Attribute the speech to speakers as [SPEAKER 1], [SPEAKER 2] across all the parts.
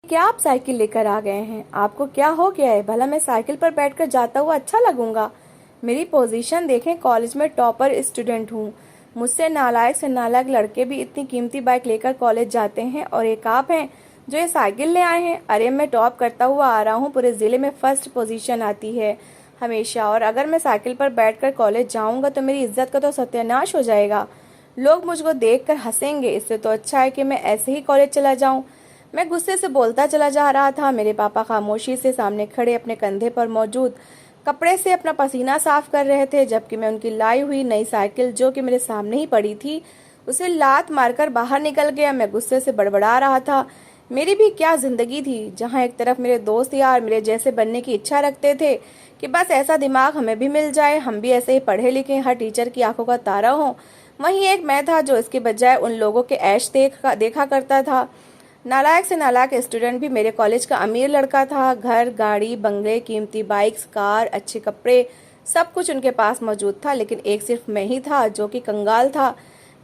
[SPEAKER 1] क्या आप साइकिल लेकर आ गए हैं? आपको क्या हो गया है? भला मैं साइकिल पर बैठकर जाता हुआ अच्छा लगूंगा? मेरी पोजीशन देखें, कॉलेज में टॉपर स्टूडेंट हूँ। मुझसे नालायक से नालायक लड़के भी इतनी कीमती बाइक लेकर कॉलेज जाते हैं और एक आप हैं जो ये साइकिल ले आए हैं। अरे मैं टॉप करता हुआ आ रहा हूँ, पूरे जिले में फर्स्ट पोजीशन आती है हमेशा, और अगर मैं साइकिल पर बैठकर कॉलेज जाऊंगा तो मेरी इज्जत का तो सत्यानाश हो जाएगा। लोग मुझको देखकर हंसेंगे। इससे तो अच्छा है कि मैं ऐसे ही कॉलेज चला जाऊं। मैं गुस्से से बोलता चला जा रहा था। मेरे पापा खामोशी से सामने खड़े अपने कंधे पर मौजूद कपड़े से अपना पसीना साफ कर रहे थे, जबकि मैं उनकी लाई हुई नई साइकिल जो कि मेरे सामने ही पड़ी थी उसे लात मारकर बाहर निकल गया। मैं गुस्से से बड़बड़ा रहा था। मेरी भी क्या जिंदगी थी, जहां एक तरफ मेरे दोस्त यार मेरे जैसे बनने की इच्छा रखते थे कि बस ऐसा दिमाग हमें भी मिल जाए, हम भी ऐसे ही पढ़े लिखे हर टीचर की आंखों का तारा हो। वहीं एक मैं था जो इसके बजाय उन लोगों के ऐश देखा करता था। नालायक से नालायक स्टूडेंट भी मेरे कॉलेज का अमीर लड़का था। घर, गाड़ी, बंगले, कीमती बाइक्स, कार, अच्छे कपड़े, सब कुछ उनके पास मौजूद था, लेकिन एक सिर्फ मैं ही था जो कि कंगाल था।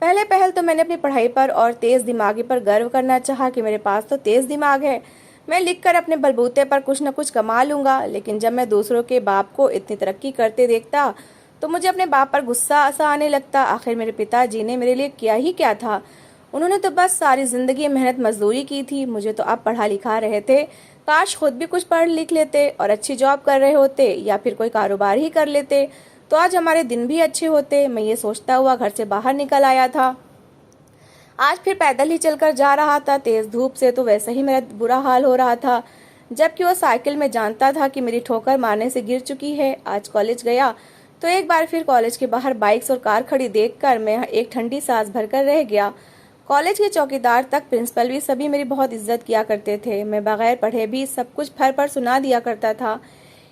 [SPEAKER 1] पहले पहल तो मैंने अपनी पढ़ाई पर और तेज दिमागी पर गर्व करना चाहा कि मेरे पास तो तेज दिमाग है, मैं लिखकर अपने बलबूते पर कुछ न कुछ कमा लूंगा। लेकिन जब मैं दूसरों के बाप को इतनी तरक्की करते देखता तो मुझे अपने बाप पर गुस्सा सा आने लगता। आखिर मेरे पिताजी ने मेरे लिए किया ही क्या था? उन्होंने तो बस सारी जिंदगी मेहनत मजदूरी की थी। मुझे तो अब पढ़ा लिखा रहे थे। काश खुद भी कुछ पढ़ लिख लेते और अच्छी जॉब कर रहे होते या फिर कोई कारोबार ही कर लेते तो आज हमारे दिन भी अच्छे होते। मैं ये सोचता हुआ घर से बाहर निकल आया था। आज फिर पैदल ही चलकर जा रहा था। तेज धूप से तो वैसे ही मेरा बुरा हाल हो रहा था, जबकि वो साइकिल में जानता था कि मेरी ठोकर मारने से गिर चुकी है। आज कॉलेज गया तो एक बार फिर कॉलेज के बाहर बाइक्स और कार खड़ी देखकर मैं एक ठंडी सांस भरकर रह गया। कॉलेज के चौकीदार तक प्रिंसिपल भी सभी मेरी बहुत इज्जत किया करते थे। मैं बगैर पढ़े भी सब कुछ फर पर सुना दिया करता था।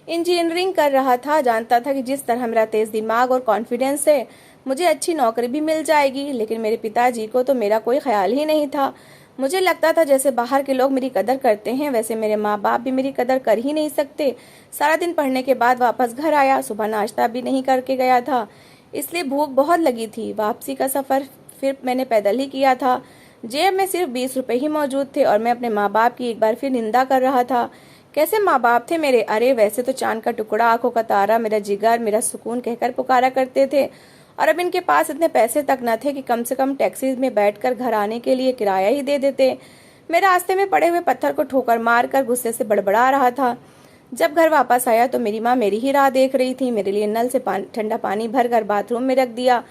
[SPEAKER 1] इंजीनियरिंग कर रहा था, जानता था कि जिस तरह मेरा तेज दिमाग और कॉन्फिडेंस है मुझे अच्छी नौकरी भी मिल जाएगी। लेकिन मेरे पिताजी को तो मेरा कोई ख्याल ही नहीं था। मुझे लगता था जैसे बाहर के लोग मेरी कदर करते हैं वैसे मेरे माँ बाप भी मेरी कदर कर ही नहीं सकते। सारा दिन पढ़ने के बाद वापस घर आया, सुबह नाश्ता भी नहीं करके गया था, इसलिए भूख बहुत लगी थी। वापसी का सफर फिर मैंने पैदल ही किया था। जेब में सिर्फ 20 रुपए ही मौजूद थे और मैं अपने माँ बाप की एक बार फिर निंदा कर रहा था। कैसे माँ बाप थे मेरे! अरे वैसे तो चांद का टुकड़ा, आंखों का तारा, मेरा जिगर, मेरा सुकून कहकर पुकारा करते थे, और अब इनके पास इतने पैसे तक न थे कि कम से कम टैक्सी में बैठकर घर आने के लिए किराया ही दे देते। मैं रास्ते में पड़े हुए पत्थर को ठोकर मार कर गुस्से से बड़बड़ा रहा था। जब घर वापस आया तो मेरी माँ मेरी ही राह देख रही थी। मेरे लिए नल से ठंडा पानी भर कर बाथरूम में रख दिया।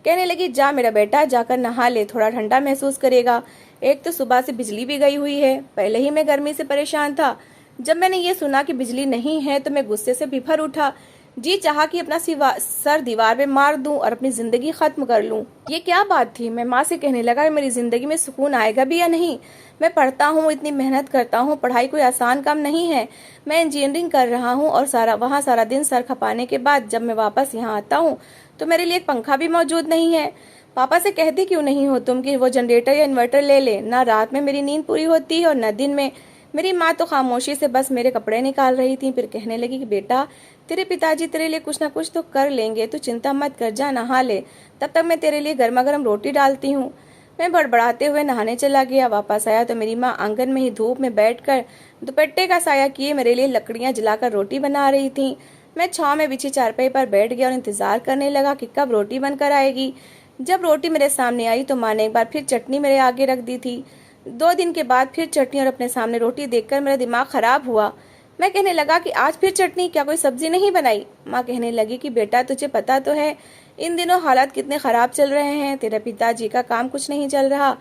[SPEAKER 1] कहने लगी, जा मेरा बेटा, जाकर नहा ले, थोड़ा ठंडा महसूस करेगा। एक तो सुबह से बिजली भी गई हुई है। पहले ही मैं गर्मी से परेशान था। जब मैंने ये सुना कि बिजली नहीं है तो मैं गुस्से से बिफर उठा। जी चाहा कि अपना सर दीवार पे मार दूं और अपनी जिंदगी खत्म कर लूं। ये क्या बात थी? मैं माँ से कहने लगा, मेरी जिंदगी में सुकून आएगा भी या नहीं? मैं पढ़ता हूँ, इतनी मेहनत करता हूँ, पढ़ाई कोई आसान काम नहीं है। मैं इंजीनियरिंग कर रहा हूँ और वहाँ सारा दिन सर खपाने के बाद जब मैं वापस यहाँ आता हूँ तो मेरे लिए एक पंखा भी मौजूद नहीं है। पापा से कहती क्यों नहीं हो तुम कि वो जनरेटर या इन्वर्टर ले ले। ना रात में मेरी नींद पूरी होती है और न दिन में। मेरी माँ तो खामोशी से बस मेरे कपड़े निकाल रही थी। फिर कहने लगी कि बेटा, तेरे पिताजी तेरे लिए कुछ ना कुछ तो कर लेंगे, तू चिंता मत कर, जा नहा ले, तब तक मैं तेरे लिए गर्मा गर्म रोटी डालती हूँ। मैं बड़बड़ाते हुए नहाने चला गया। वापस आया तो मेरी माँ आंगन में ही धूप में बैठकर दुपट्टे का साया किए मेरे लिए लकड़ियां जलाकर रोटी बना रही थी। मैं छांव में बिछी चारपाई पर बैठ गया और इंतजार करने लगा कि कब रोटी बनकर आएगी। जब रोटी मेरे सामने आई तो माँ ने एक बार फिर चटनी मेरे आगे रख दी थी। 2 दिन के बाद फिर चटनी और अपने सामने रोटी देखकर मेरा दिमाग खराब हुआ। मैं कहने लगा कि आज फिर चटनी, क्या कोई सब्जी नहीं बनाई? माँ कहने लगी कि बेटा, तुझे पता तो है इन दिनों हालात कितने खराब चल रहे हैं, तेरे पिताजी का काम कुछ नहीं चल रहा।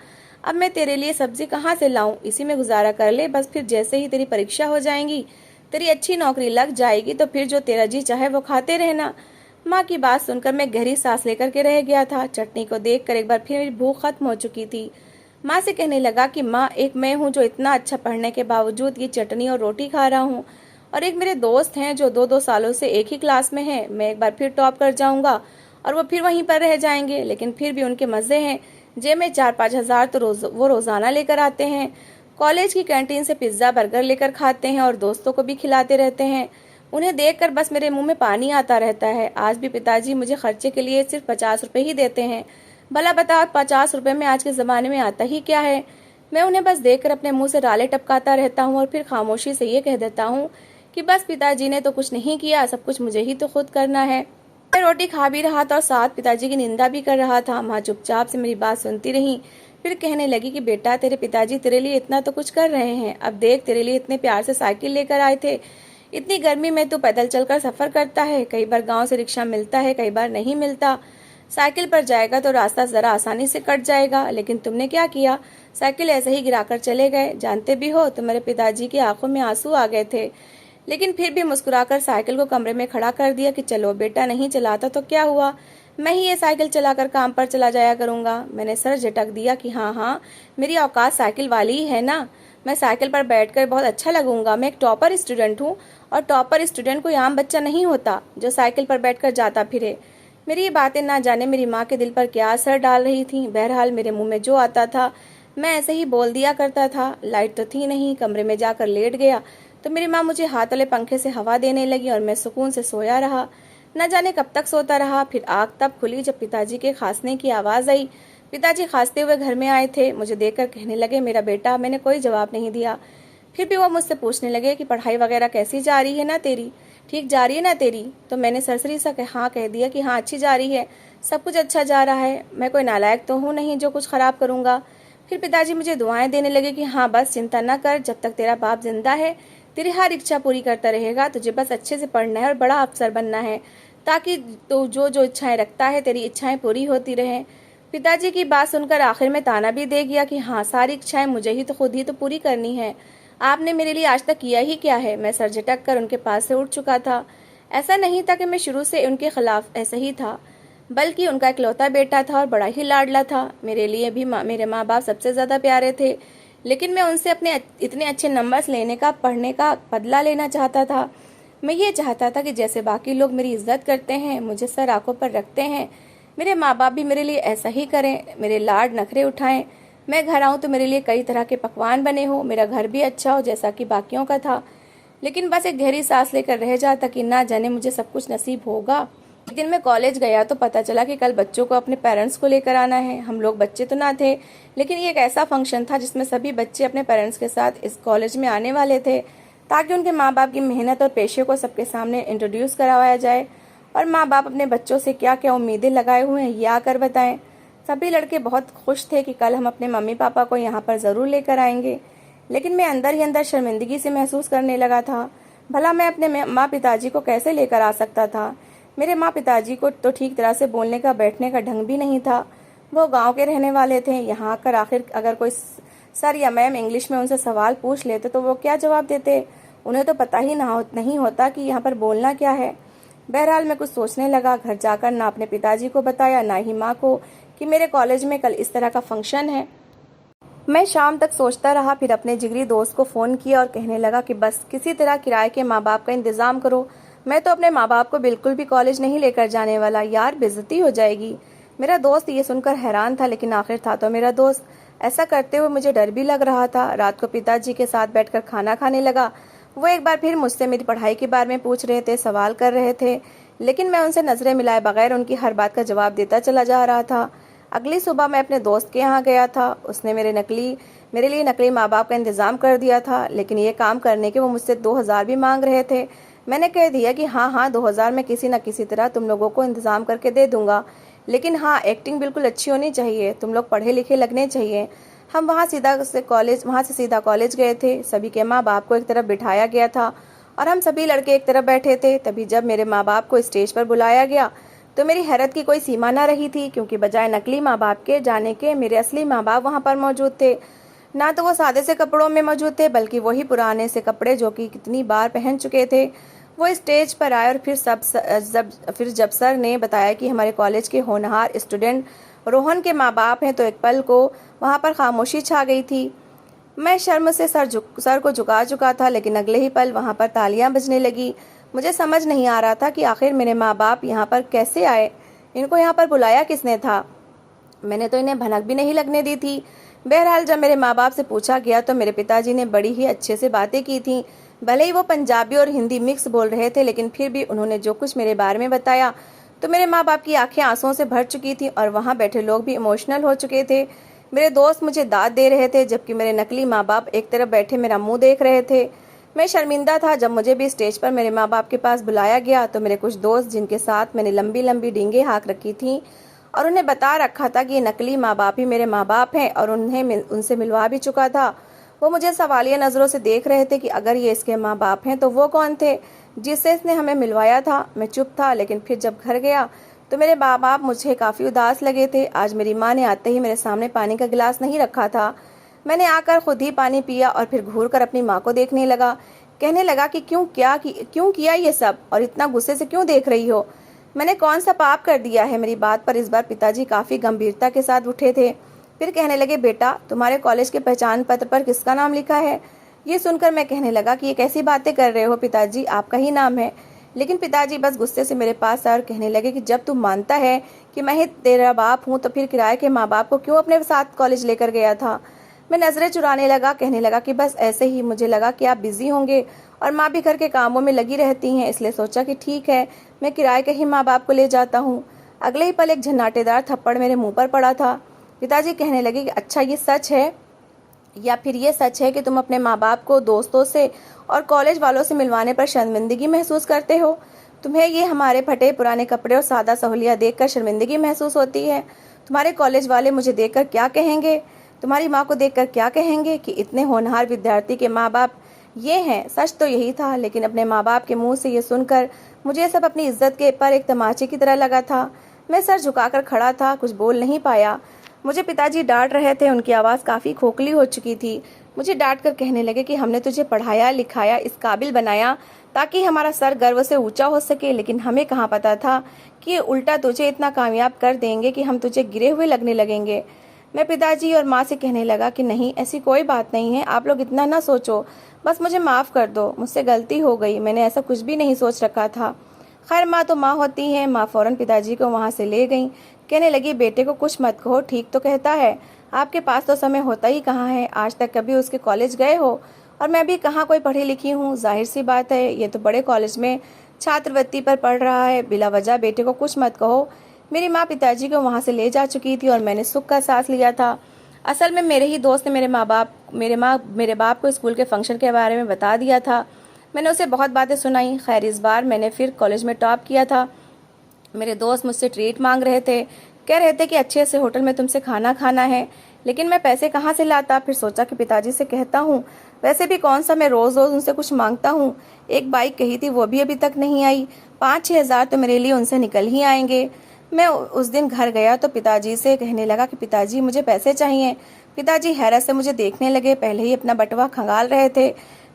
[SPEAKER 1] अब मैं तेरे लिए सब्जी कहाँ से लाऊं? इसी में गुजारा कर ले बस। फिर जैसे ही तेरी परीक्षा हो जाएंगी, तेरी अच्छी नौकरी लग जाएगी तो फिर जो तेरा जी चाहे वो खाते रहना। माँ की बात सुनकर मैं गहरी सांस लेकर के रह गया था। चटनी को देखकर एक बार फिर मेरी भूख खत्म हो चुकी थी। माँ से कहने लगा कि माँ, एक मैं हूँ जो इतना अच्छा पढ़ने के बावजूद ये चटनी और रोटी खा रहा हूँ, और एक मेरे दोस्त हैं जो 2-2 सालों से एक ही क्लास में हैं। मैं एक बार फिर टॉप कर जाऊंगा और वो फिर वहीं पर रह जाएंगे, लेकिन फिर भी उनके मजे हैं। जेब में 4-5 हजार तो वो रोजाना लेकर आते हैं। कॉलेज की कैंटीन से पिज्जा बर्गर लेकर खाते हैं और दोस्तों को भी खिलाते रहते हैं। उन्हें देखकर बस मेरे मुंह में पानी आता रहता है। आज भी पिताजी मुझे खर्चे के लिए सिर्फ 50 रुपए ही देते हैं। भला बताओ, 50 रुपए में आज के जमाने में आता ही क्या है? मैं उन्हें बस देखकर अपने मुंह से राले टपकाता रहता हूँ और फिर खामोशी से ये कह देता हूँ कि बस पिताजी ने तो कुछ नहीं किया, सब कुछ मुझे ही तो खुद करना है। मैं रोटी खा भी रहा था और साथ पिताजी की निंदा भी कर रहा था। माँ चुपचाप से मेरी बात सुनती रही, फिर कहने लगी कि बेटा, तेरे पिताजी तेरे लिए इतना तो कुछ कर रहे हैं। अब देख, तेरे लिए इतने प्यार से साइकिल लेकर आए थे। इतनी गर्मी में तू पैदल चलकर सफर करता है, कई बार गांव से रिक्शा मिलता है, कई बार नहीं मिलता। साइकिल पर जाएगा तो रास्ता जरा आसानी से कट जाएगा, लेकिन तुमने क्या किया, साइकिल ऐसे ही गिराकर चले गए। जानते भी हो तुम्हारे पिताजी की आंखों में आंसू आ गए थे, लेकिन फिर भी मुस्कुराकर साइकिल को कमरे में खड़ा कर दिया कि चलो बेटा, नहीं चलाता तो क्या हुआ, मैं ही ये साइकिल चलाकर काम पर चला जाया करूंगा। मैंने सर झटक दिया कि हाँ हाँ, मेरी औकात साइकिल वाली ही है ना, मैं साइकिल पर बैठकर बहुत अच्छा लगूंगा। मैं एक टॉपर स्टूडेंट हूँ और टॉपर स्टूडेंट कोई आम बच्चा नहीं होता जो साइकिल पर बैठकर जाता फिरे। मेरी ये बातें ना जाने मेरी माँ के दिल पर क्या असर डाल रही थी। बहरहाल मेरे मुंह में जो आता था मैं ऐसे ही बोल दिया करता था। लाइट तो थी नहीं, कमरे में जाकर लेट गया तो मेरी माँ मुझे हाथ वाले पंखे से हवा देने लगी और मैं सुकून से सोया रहा। न जाने कब तक सोता रहा। फिर आँख तब खुली जब पिताजी के खांसने की आवाज़ आई। पिताजी खांसते हुए घर में आए थे। मुझे देखकर कहने लगे, मेरा बेटा। मैंने कोई जवाब नहीं दिया। फिर भी वो मुझसे पूछने लगे कि पढ़ाई वगैरह कैसी जा रही है ना तेरी, ठीक जा रही है ना तेरी। तो मैंने सरसरी सा हाँ कह दिया कि हाँ, अच्छी जा रही है, सब कुछ अच्छा जा रहा है, मैं कोई नालायक तो हूँ नहीं जो कुछ खराब करूँगा। फिर पिताजी मुझे दुआएं देने लगे कि हाँ बस चिंता न कर, जब तक तेरा बाप जिंदा है तेरी हर इच्छा पूरी करता रहेगा। तुझे बस अच्छे से पढ़ना है और बड़ा अफसर बनना है, ताकि तो जो जो इच्छाएं रखता है तेरी इच्छाएं पूरी होती रहें। पिताजी की बात सुनकर आखिर में ताना भी दे गया कि हाँ, सारी इच्छाएं मुझे ही तो खुद ही तो पूरी करनी है, आपने मेरे लिए आज तक किया ही क्या है। मैं सर झटक कर उनके पास से उठ चुका था। ऐसा नहीं था कि मैं शुरू से उनके खिलाफ, ऐसा ही था, बल्कि उनका इकलौता बेटा था और बड़ा ही लाडला था। मेरे लिए भी मेरे माँ बाप सबसे ज़्यादा प्यारे थे, लेकिन मैं उनसे अपने इतने अच्छे नंबर्स लेने का, पढ़ने का बदला लेना चाहता था। मैं ये चाहता था कि जैसे बाकी लोग मेरी इज्जत करते हैं, मुझे सर आंखों पर रखते हैं, मेरे माँ बाप भी मेरे लिए ऐसा ही करें, मेरे लाड नखरे उठाएं। मैं घर आऊँ तो मेरे लिए कई तरह के पकवान बने हो, मेरा घर भी अच्छा हो जैसा कि बाकियों का था। लेकिन बस एक गहरी सांस लेकर रह जाता कि ना जाने मुझे सब कुछ नसीब होगा। एक दिन मैं कॉलेज गया तो पता चला कि कल बच्चों को अपने पेरेंट्स को लेकर आना है। हम लोग बच्चे तो ना थे, लेकिन ये एक ऐसा फंक्शन था जिसमें सभी बच्चे अपने पेरेंट्स के साथ इस कॉलेज में आने वाले थे, ताकि उनके माँ बाप की मेहनत और पेशे को सबके सामने इंट्रोड्यूस करवाया जाए और माँ बाप अपने बच्चों से क्या क्या उम्मीदें लगाए हुए हैं ये आकर बताएं। सभी लड़के बहुत खुश थे कि कल हम अपने मम्मी पापा को यहाँ पर ज़रूर लेकर आएंगे, लेकिन मैं अंदर ही अंदर शर्मिंदगी से महसूस करने लगा था। भला मैं अपने माँ पिताजी को कैसे लेकर आ सकता था। मेरे माँ पिताजी को तो ठीक तरह से बोलने का, बैठने का ढंग भी नहीं था। वो गांव के रहने वाले थे। यहाँ आकर आखिर अगर कोई सर या मैम इंग्लिश में उनसे सवाल पूछ लेते तो वो क्या जवाब देते। उन्हें तो पता ही नहीं होता कि यहाँ पर बोलना क्या है। बहरहाल मैं कुछ सोचने लगा। घर जाकर ना अपने पिताजी को बताया, ना ही माँ को कि मेरे कॉलेज में कल इस तरह का फंक्शन है। मैं शाम तक सोचता रहा, फिर अपने जिगरी दोस्त को फ़ोन किया और कहने लगा कि बस किसी तरह किराए के माँ बाप का इंतज़ाम करो। मैं तो अपने माँ बाप को बिल्कुल भी कॉलेज नहीं लेकर जाने वाला, यार बेइज्जती हो जाएगी। मेरा दोस्त ये सुनकर हैरान था, लेकिन आखिर था तो मेरा दोस्त। ऐसा करते हुए मुझे डर भी लग रहा था। रात को पिताजी के साथ बैठकर खाना खाने लगा। वो एक बार फिर मुझसे मेरी पढ़ाई के बारे में पूछ रहे थे, सवाल कर रहे थे, लेकिन मैं उनसे नज़रें मिलाए बगैर उनकी हर बात का जवाब देता चला जा रहा था। अगली सुबह मैं अपने दोस्त के यहाँ गया था। उसने मेरे लिए नकली माँ बाप का इंतज़ाम कर दिया था, लेकिन ये काम करने के वो मुझसे 2000 भी मांग रहे थे। मैंने कह दिया कि हाँ 2000 मैं किसी न किसी तरह तुम लोगों को इंतज़ाम करके दे दूंगा, लेकिन हाँ, एक्टिंग बिल्कुल अच्छी होनी चाहिए, तुम लोग पढ़े लिखे लगने चाहिए। हम वहाँ से सीधा कॉलेज गए थे। सभी के माँ बाप को एक तरफ बिठाया गया था और हम सभी लड़के एक तरफ बैठे थे। तभी जब मेरे माँ बाप को स्टेज पर बुलाया गया तो मेरी हैरत की कोई सीमा न रही थी, क्योंकि बजाय नकली माँ बाप के जाने के मेरे असली माँ बाप वहाँ पर मौजूद थे। ना तो वो सादे से कपड़ों में मौजूद थे, बल्कि वही पुराने से कपड़े जो कि कितनी बार पहन चुके थे। वो स्टेज पर आए और फिर जब सर ने बताया कि हमारे कॉलेज के होनहार स्टूडेंट रोहन के माँ बाप हैं, तो एक पल को वहाँ पर खामोशी छा गई थी। मैं शर्म से सर को झुका चुका था, लेकिन अगले ही पल वहाँ पर तालियां बजने लगी। मुझे समझ नहीं आ रहा था कि आखिर मेरे माँ बाप यहाँ पर कैसे आए, इनको यहाँ पर बुलाया किसने था। मैंने तो इन्हें भनक भी नहीं लगने दी थी। बहरहाल जब मेरे माँ बाप से पूछा गया तो मेरे पिताजी ने बड़ी ही अच्छे से बातें की थी। भले ही वो पंजाबी और हिंदी मिक्स बोल रहे थे, लेकिन फिर भी उन्होंने जो कुछ मेरे बारे में बताया तो मेरे माँ बाप की आंखें आंसुओं से भर चुकी थी और वहाँ बैठे लोग भी इमोशनल हो चुके थे। मेरे दोस्त मुझे दाद दे रहे थे जबकि मेरे नकली माँ बाप एक तरफ बैठे मेरा मुंह देख रहे थे। मैं शर्मिंदा था। जब मुझे भी स्टेज पर मेरे माँ बाप के पास बुलाया गया तो मेरे कुछ दोस्त जिनके साथ मैंने लंबी लंबी डींगे हाँक रखी थी और उन्हें बता रखा था कि ये नकली माँ बाप ही मेरे माँ बाप हैं और उनसे मिलवा भी चुका था, वो मुझे सवालिया नज़रों से देख रहे थे कि अगर ये इसके माँ बाप हैं तो वो कौन थे जिससे इसने हमें मिलवाया था। मैं चुप था, लेकिन फिर जब घर गया तो मेरे माँ बाप मुझे काफ़ी उदास लगे थे। आज मेरी माँ ने आते ही मेरे सामने पानी का गिलास नहीं रखा था। मैंने आकर खुद ही पानी पिया और फिर घूर कर अपनी माँ को देखने लगा। कहने लगा कि क्यों किया ये सब और इतना गुस्से से क्यों देख रही हो? मैंने कौन सा पाप कर दिया है? मेरी बात पर इस बार पिताजी काफ़ी गंभीरता के साथ उठे थे। फिर कहने लगे, बेटा तुम्हारे कॉलेज के पहचान पत्र पर किसका नाम लिखा है? ये सुनकर मैं कहने लगा कि ये कैसी बातें कर रहे हो पिताजी, आपका ही नाम है। लेकिन पिताजी बस गुस्से से मेरे पास आए और कहने लगे कि जब तू मानता है कि मैं ही तेरा बाप हूँ तो फिर किराए के माँ बाप को क्यों अपने साथ कॉलेज लेकर गया था? मैं नजरें चुराने लगा। कहने लगा कि बस ऐसे ही, मुझे लगा कि आप बिजी होंगे और माँ भी घर के कामों में लगी रहती हैं, इसलिए सोचा कि ठीक है मैं किराए के ही माँ बाप को ले जाता हूँ। अगले ही पल एक झन्नाटेदार थप्पड़ मेरे मुंह पर पड़ा था। पिताजी कहने लगे कि अच्छा ये सच है, या फिर ये सच है कि तुम अपने माँ बाप को दोस्तों से और कॉलेज वालों से मिलवाने पर शर्मिंदगी महसूस करते हो? तुम्हें ये हमारे फटे पुराने कपड़े और सादा सहूलियत देखकर शर्मिंदगी महसूस होती है? तुम्हारे कॉलेज वाले मुझे देखकर क्या कहेंगे? तुम्हारी माँ को देखकर क्या कहेंगे कि इतने होनहार विद्यार्थी के माँ बाप ये हैं? सच तो यही था, लेकिन अपने माँ बाप के मुंह से ये सुनकर मुझे ये सब अपनी इज्जत के पर एक तमाचे की तरह लगा था। मैं सर झुकाकर खड़ा था, कुछ बोल नहीं पाया। मुझे पिताजी डांट रहे थे, उनकी आवाज़ काफ़ी खोखली हो चुकी थी। मुझे डांट कर कहने लगे कि हमने तुझे पढ़ाया लिखाया, इस काबिल बनाया ताकि हमारा सर गर्व से ऊंचा हो सके, लेकिन हमें कहाँ पता था कि ये उल्टा तुझे इतना कामयाब कर देंगे कि हम तुझे गिरे हुए लगने लगेंगे। मैं पिताजी और माँ से कहने लगा कि नहीं, ऐसी कोई बात नहीं है, आप लोग इतना ना सोचो, बस मुझे माफ़ कर दो, मुझसे गलती हो गई, मैंने ऐसा कुछ भी नहीं सोच रखा था। खैर माँ तो माँ होती हैं। माँ फौरन पिताजी को वहाँ से ले गई। कहने लगी, बेटे को कुछ मत कहो, ठीक तो कहता है, आपके पास तो समय होता ही कहाँ है, आज तक कभी उसके कॉलेज गए हो? और मैं भी कहाँ कोई पढ़ी लिखी हूँ, जाहिर सी बात है ये तो बड़े कॉलेज में छात्रवृत्ति पर पढ़ रहा है, बिला वजह बेटे को कुछ मत कहो। मेरी माँ पिताजी को वहाँ से ले जा चुकी थी और मैंने सुख का सांस लिया था। असल में मेरे ही दोस्त ने मेरे बाप को स्कूल के फंक्शन के बारे में बता दिया था। मैंने उसे बहुत बातें सुनाई। खैर इस बार मैंने फिर कॉलेज में टॉप किया था। मेरे दोस्त मुझसे ट्रीट मांग रहे थे, कह रहे थे कि अच्छे से होटल में तुमसे खाना खाना है, लेकिन मैं पैसे कहाँ से लाता? फिर सोचा कि पिताजी से कहता हूँ, वैसे भी कौन सा मैं रोज़ रोज़ उनसे कुछ मांगता हूँ। एक बाइक कही थी, वो भी अभी तक नहीं आई, 5-6 हज़ार तो मेरे लिए उनसे निकल ही आएंगे। मैं उस दिन घर गया तो पिताजी से कहने लगा कि पिताजी मुझे पैसे चाहिए। पिताजी हैरत से मुझे देखने लगे, पहले ही अपना बटुआ खंगाल रहे थे,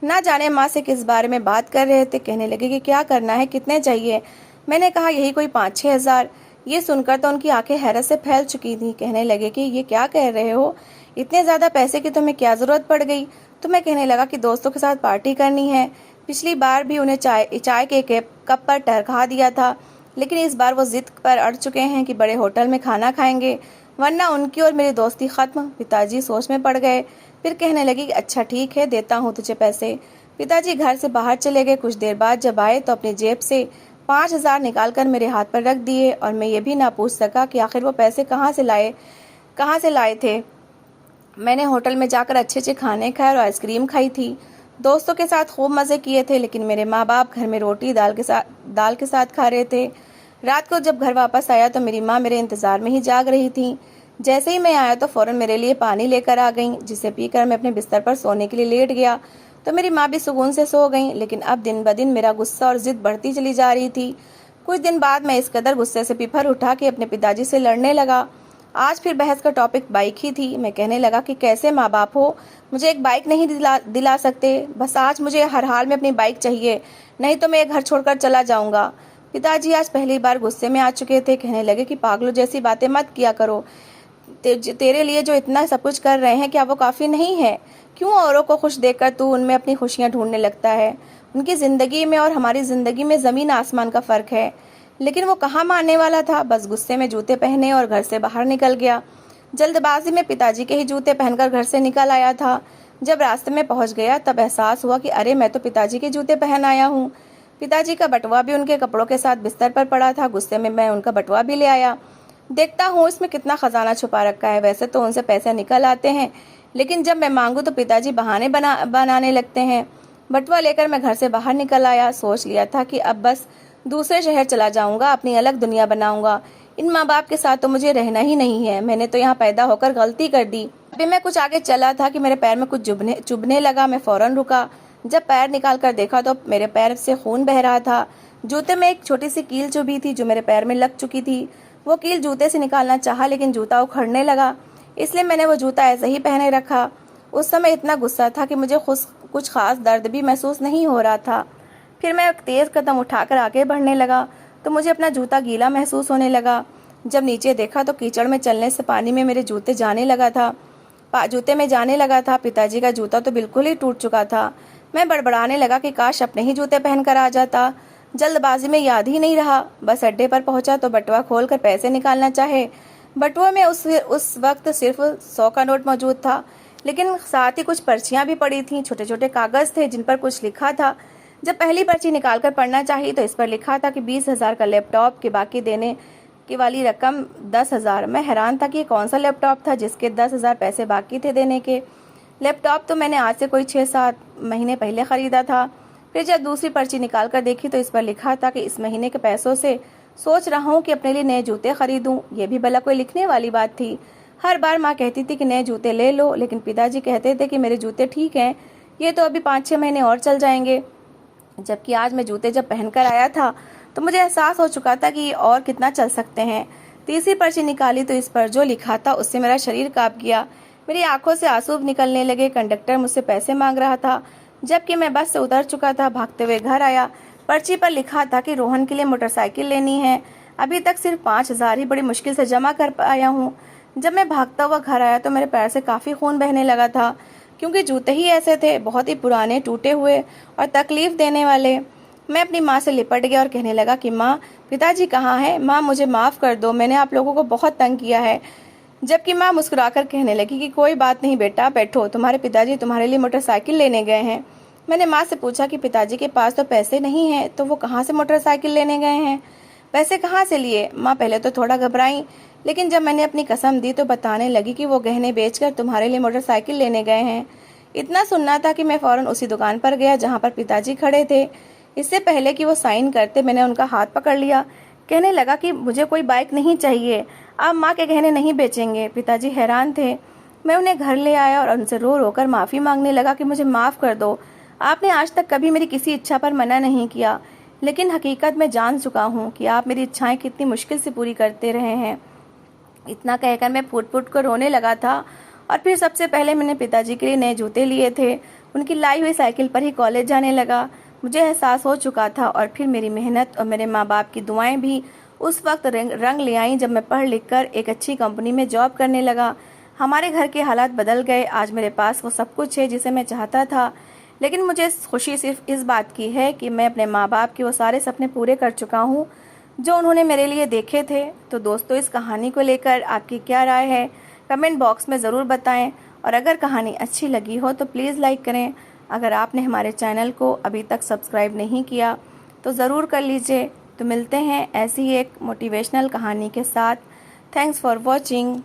[SPEAKER 1] ना जाने माँ से किस बारे में बात कर रहे थे। कहने लगे कि क्या करना है, कितने चाहिए? मैंने कहा यही कोई 5-6 हज़ार। ये सुनकर तो उनकी आंखें हैरत से फैल चुकी थी। कहने लगे कि ये क्या कह रहे हो, इतने ज़्यादा पैसे की तुम्हें क्या ज़रूरत पड़ गई? तो मैं कहने लगा कि दोस्तों के साथ पार्टी करनी है। पिछली बार भी उन्हें चाय के कप पर टरखा दिया था, लेकिन इस बार वो जिद पर अड़ चुके हैं कि बड़े होटल में खाना खाएंगे, वरना उनकी और मेरी दोस्ती खत्म। पिताजी सोच में पड़ गए। फिर कहने लगी कि अच्छा ठीक है, देता हूँ तुझे पैसे। पिताजी घर से बाहर चले गए। कुछ देर बाद जब आए तो अपनी जेब से 5 हज़ार निकाल कर मेरे हाथ पर रख दिए और मैं ये भी ना पूछ सका कि आखिर वो पैसे कहाँ से लाए थे। मैंने होटल में जाकर अच्छे अच्छे खाने खाए और आइसक्रीम खाई थी। दोस्तों के साथ खूब मज़े किए थे, लेकिन मेरे माँ बाप घर में रोटी दाल के साथ खा रहे थे। रात को जब घर वापस आया तो मेरी माँ मेरे इंतज़ार में ही जाग रही थी। जैसे ही मैं आया तो फ़ौरन मेरे लिए पानी लेकर आ गई, जिसे पीकर मैं अपने बिस्तर पर सोने के लिए लेट गया तो मेरी माँ भी सुकून से सो गई। लेकिन अब दिन ब दिन मेरा गुस्सा और ज़िद बढ़ती चली जा रही थी। कुछ दिन बाद मैं इस कदर गुस्से से पिफर उठा कि अपने पिताजी से लड़ने लगा। आज फिर बहस का टॉपिक बाइक ही थी। मैं कहने लगा कि कैसे माँ बाप हो, मुझे एक बाइक नहीं दिला सकते? बस आज मुझे हर हाल में अपनी बाइक चाहिए, नहीं तो मैं घर छोड़कर चला जाऊंगा। पिताजी आज पहली बार गुस्से में आ चुके थे। कहने लगे कि पागलों जैसी बातें मत किया करो, तेरे लिए जो इतना सब कुछ कर रहे हैं क्या वो काफ़ी नहीं है? क्यों औरों को खुश देखकर तू उनमें अपनी खुशियाँ ढूंढने लगता है? उनकी ज़िंदगी में और हमारी ज़िंदगी में ज़मीन आसमान का फ़र्क है। लेकिन वो कहाँ मानने वाला था, बस गुस्से में जूते पहने और घर से बाहर निकल गया। जल्दबाजी में पिताजी के ही जूते पहनकर घर से निकल आया था। जब रास्ते में पहुंच गया तब एहसास हुआ कि अरे मैं तो पिताजी के जूते पहन आया हूँ। पिताजी का बटुआ भी उनके कपड़ों के साथ बिस्तर पर पड़ा था। गुस्से में मैं उनका बटुआ भी ले आया। देखता हूँ इसमें कितना खजाना छुपा रखा है। वैसे तो उनसे पैसे निकल आते हैं, लेकिन जब मैं मांगू तो पिताजी बहाने बनाने लगते हैं। बटुआ लेकर मैं घर से बाहर निकल आया। सोच लिया था कि अब बस दूसरे शहर चला जाऊंगा, अपनी अलग दुनिया बनाऊंगा। इन माँ बाप के साथ तो मुझे रहना ही नहीं है। मैंने तो यहाँ पैदा होकर गलती कर दी। अभी मैं कुछ आगे चला था कि मेरे पैर में कुछ चुभने लगा। मैं फौरन रुका। जब पैर निकाल कर देखा तो मेरे पैर से खून बह रहा था। जूते में एक छोटी सी कील चुभी थी जो मेरे पैर में लग चुकी थी। वो कील जूते से निकालना चाहा, लेकिन जूता उखड़ने लगा, इसलिए मैंने वो जूता ऐसे ही पहने रखा। उस समय इतना गुस्सा था कि मुझे कुछ खास दर्द भी महसूस नहीं हो रहा था। फिर मैं तेज कदम उठाकर आगे बढ़ने लगा तो मुझे अपना जूता गीला महसूस होने लगा। जब नीचे देखा तो कीचड़ में चलने से पानी में मेरे जूते में जाने लगा था। पिताजी का जूता तो बिल्कुल ही टूट चुका था। मैं बड़बड़ाने लगा कि काश अपने ही जूते पहनकर आ जाता। जल्दबाजी में याद ही नहीं रहा। बस अड्डे पर पहुंचा तो बटुआ खोलकर पैसे निकालना चाहे। बटुआ में उस वक्त सिर्फ 100 का नोट मौजूद था, लेकिन साथ ही कुछ पर्चियां भी पड़ी थीं। छोटे छोटे कागज थे जिन पर कुछ लिखा था। जब पहली पर्ची निकालकर पढ़ना चाहिए तो इस पर लिखा था कि 20,000 का लैपटॉप के बाकी देने की वाली रकम 10,000। मैं हैरान था कि ये कौन सा लैपटॉप था जिसके 10,000 पैसे बाकी थे देने के। लैपटॉप तो मैंने आज से कोई 6-7 महीने पहले ख़रीदा था। फिर जब दूसरी पर्ची निकाल कर देखी तो इस पर लिखा था कि इस महीने के पैसों से सोच रहा हूँ कि अपने लिए नए जूते खरीदूं। ये भी भला कोई लिखने वाली बात थी। हर बार माँ कहती थी कि नए जूते ले लो, लेकिन पिताजी कहते थे कि मेरे जूते ठीक हैं, ये तो अभी 5-6 महीने और चल जाएंगे। जबकि आज मैं जूते जब पहनकर आया था तो मुझे एहसास हो चुका था कि और कितना चल सकते हैं। तीसरी पर्ची निकाली तो इस पर जो लिखा था उससे मेरा शरीर कांप गया। मेरी आंखों से आंसू निकलने लगे। कंडक्टर मुझसे पैसे मांग रहा था, जबकि मैं बस से उतर चुका था। भागते हुए घर आया। पर्ची पर लिखा था कि रोहन के लिए मोटरसाइकिल लेनी है। अभी तक सिर्फ 5,000 ही बड़ी मुश्किल से जमा कर पाया हूँ। जब मैं भागता हुआ घर आया तो मेरे पैर से काफ़ी खून बहने लगा था, क्योंकि जूते ही ऐसे थे, बहुत ही पुराने, टूटे हुए और तकलीफ देने वाले। मैं अपनी माँ से लिपट गया और कहने लगा कि माँ, पिताजी कहाँ हैं? माँ, मुझे माफ़ कर दो, मैंने आप लोगों को बहुत तंग किया है। जबकि माँ मुस्कुराकर कहने लगी कि कोई बात नहीं बेटा, बैठो, तुम्हारे पिताजी तुम्हारे लिए मोटरसाइकिल लेने गए हैं। मैंने माँ से पूछा कि पिताजी के पास तो पैसे नहीं हैं, तो वो कहाँ से मोटरसाइकिल लेने गए हैं? पैसे कहाँ से लिए? माँ पहले तो थोड़ा घबराई, लेकिन जब मैंने अपनी कसम दी तो बताने लगी कि वो गहने बेचकर तुम्हारे लिए मोटरसाइकिल लेने गए हैं। इतना सुनना था कि मैं फ़ौरन उसी दुकान पर गया जहाँ पर पिताजी खड़े थे। इससे पहले कि वो साइन करते मैंने उनका हाथ पकड़ लिया। कहने लगा कि मुझे कोई बाइक नहीं चाहिए, आप माँ के गहने नहीं बेचेंगे। पिताजी हैरान थे। मैं उन्हें घर ले आया और उनसे रो रो कर माफ़ी मांगने लगा कि मुझे माफ़ कर दो, आपने आज तक कभी मेरी किसी इच्छा पर मना नहीं किया, लेकिन हकीकत में जान चुका हूँ कि आप मेरी इच्छाएं कितनी मुश्किल से पूरी करते रहे हैं। इतना कहकर मैं फूट फूट कर रोने लगा था। और फिर सबसे पहले मैंने पिताजी के लिए नए जूते लिए थे। उनकी लाई हुई साइकिल पर ही कॉलेज जाने लगा। मुझे एहसास हो चुका था और फिर मेरी मेहनत और मेरे माँ बाप की दुआएं भी उस वक्त रंग ले आईं जब मैं पढ़ लिख कर एक अच्छी कंपनी में जॉब करने लगा। हमारे घर के हालात बदल गए। आज मेरे पास वो सब कुछ है जिसे मैं चाहता था, लेकिन मुझे खुशी सिर्फ इस बात की है कि मैं अपने माँ बाप के वो सारे सपने पूरे कर चुका हूँ जो उन्होंने मेरे लिए देखे थे। तो दोस्तों, इस कहानी को लेकर आपकी क्या राय है, कमेंट बॉक्स में ज़रूर बताएं। और अगर कहानी अच्छी लगी हो तो प्लीज़ लाइक करें। अगर आपने हमारे चैनल को अभी तक सब्सक्राइब नहीं किया तो ज़रूर कर लीजिए। तो मिलते हैं ऐसी ही एक मोटिवेशनल कहानी के साथ। Thanks for watching.